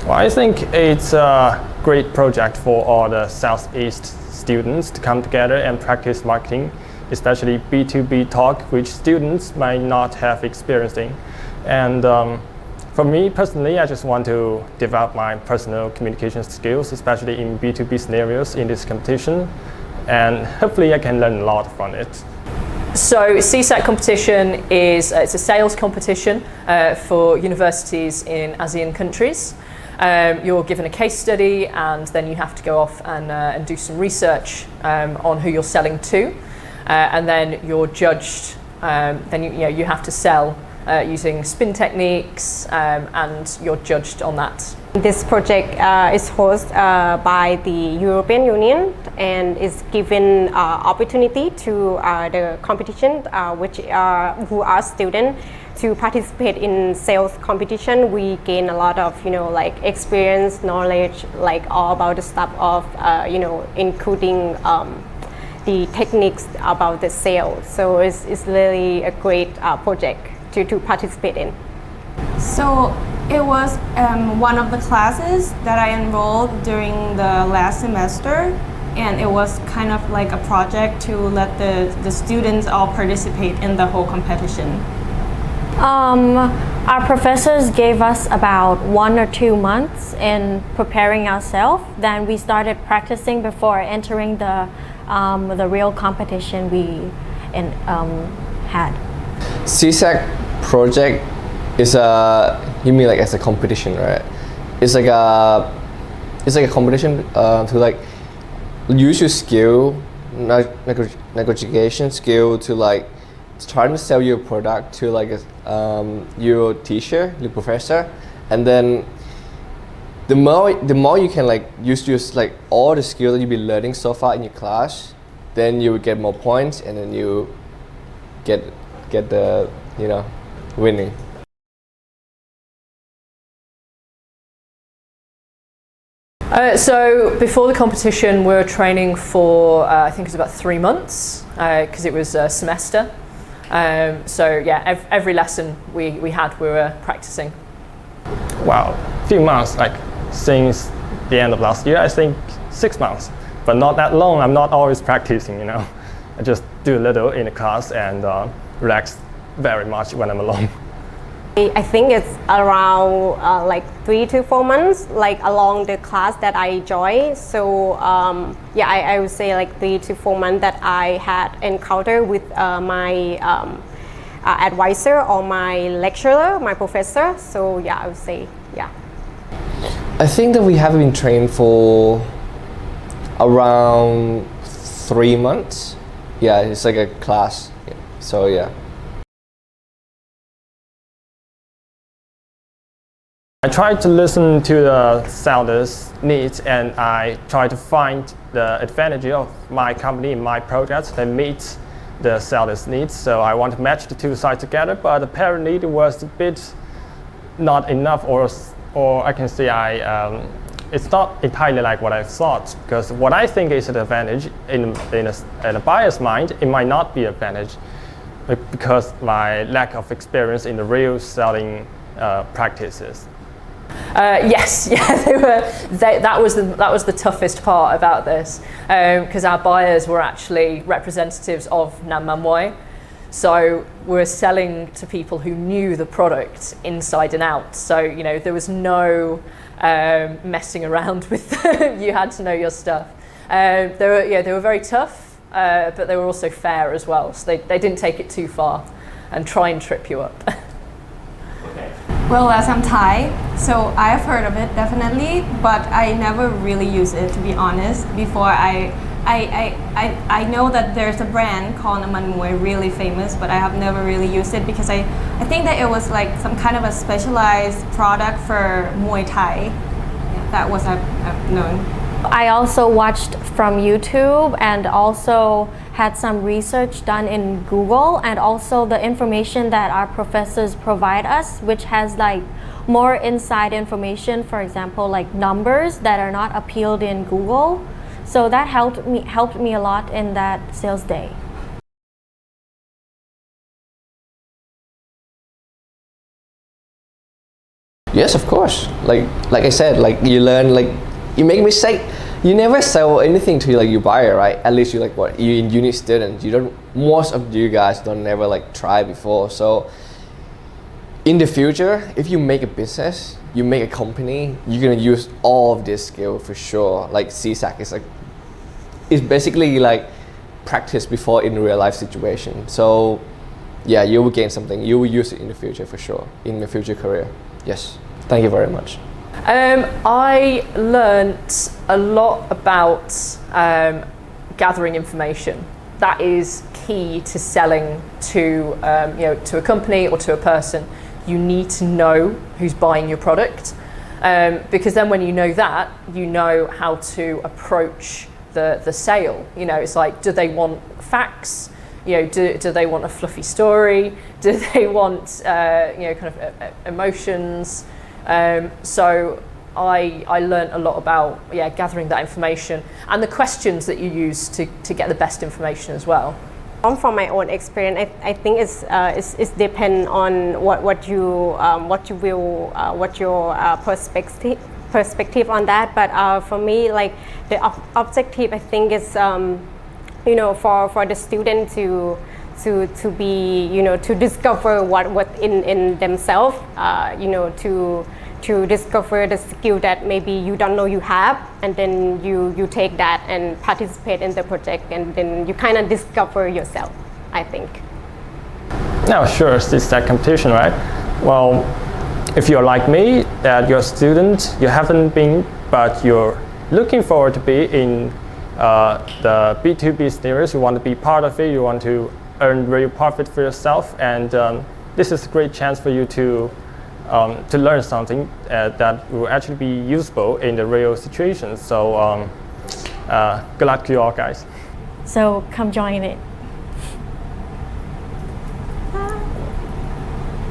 Well, I think it's a great project for all the Southeast students to come together and practice marketing, especially B2B talk, which students might not have experienced in. And for me personally, I just want to develop my personal communication skills, especially in B2B scenarios in this competition. And hopefully I can learn a lot from it. So Seasac competition is it's a sales competition for universities in ASEAN countries. You're given a case study and then you have to go off and do some research on who you're selling to, and then you're judged. Then you have to sell using spin techniques, and you're judged on that. This project is hosted by the European Union and is given opportunity to the competition, who are students, to participate in sales competition. We gain a lot of experience, knowledge, all about the stuff of including the techniques about the sales. So it's really a great project to participate in. So it was one of the classes that I enrolled during the last semester, and it was kind of like a project to let the students all participate in the whole competition. Our professors gave us about 1 or 2 months in preparing ourselves. Then we started practicing before entering the real competition we had. Seasac project is you mean like as a competition, right? It's like a competition to use your skill, negotiation skill to try to sell your product to your teacher, your professor, and then the more you can use all the skill that you've been learning so far in your class, then you will get more points, and then you get the winning. So before the competition, we were training for I think it was about 3 months because it was a semester. So yeah, every lesson we were practicing. Wow, a few months, since the end of last year, I think 6 months, but not that long. I'm not always practicing, I just do a little in the class and relax very much when I'm alone. I think it's around 3 to 4 months, along the class that I enjoy. So I would say 3 to 4 months that I had encounter with my advisor or my lecturer, my professor. So yeah, I would say yeah. I think that we have been trained for around 3 months. Yeah, it's like a class. So yeah. I try to listen to the sellers' needs, and I try to find the advantage of my company and my projects that meet the sellers' needs. So I want to match the two sides together, but apparently it was a bit not enough, or I can say it's not entirely like what I thought, because what I think is an advantage in a buyer's mind, it might not be an advantage because my lack of experience in the real selling practices. Yes, yeah, that was the toughest part about this, because our buyers were actually representatives of Nam Mam Moi, so we're selling to people who knew the product inside and out. So there was no messing around with you had to know your stuff. They were very tough, but they were also fair as well. So they didn't take it too far and try and trip you up. Well, as I'm Thai, so I've heard of it definitely, but I never really use it, to be honest. Before I know that there's a brand called Nam Mam Moi, really famous, but I have never really used it because I think that it was some kind of a specialized product for Muay Thai. Yeah, that was I've known. I also watched from YouTube and also had some research done in Google, and also the information that our professors provide us, which has more inside information, for example, numbers that are not appealed in Google. So that helped me a lot in that sales day. Yes, of course. Like I said, like you learn, like you make mistake. You never sell anything to like your buyer, right? At least you like what you in uni students. You don't. Most of you guys don't never like try before. So in the future, if you make a business, you make a company, you're gonna use all of this skill for sure. Like Seasac is like, it's basically like practice before in real life situation. So yeah, you will gain something. You will use it in the future for sure, in your future career. Yes, thank you very much. I learnt a lot about gathering information. That is key to selling to to a company or to a person. You need to know who's buying your product, because then when you know that, you know how to approach the sale. You know, it's like, do they want facts? You know, do they want a fluffy story? Do they want kind of emotions? So I learned a lot about gathering that information and the questions that you use to get the best information as well. From my own experience, I think it's depend on what your perspective on that. But for me, like the objective, I think is for the student to be to discover what in themselves, to discover the skill that maybe you don't know you have, and then you take that and participate in the project, and then you kind of discover yourself, I think. Now, sure, it's that competition, right? Well, if you're like me, that you're a student, you haven't been, but you're looking forward to be in the B2B scenarios, you want to be part of it, you want to earn real profit for yourself, and this is a great chance for you to learn something that will actually be useful in the real situation. So good luck to you all, guys. So come join it.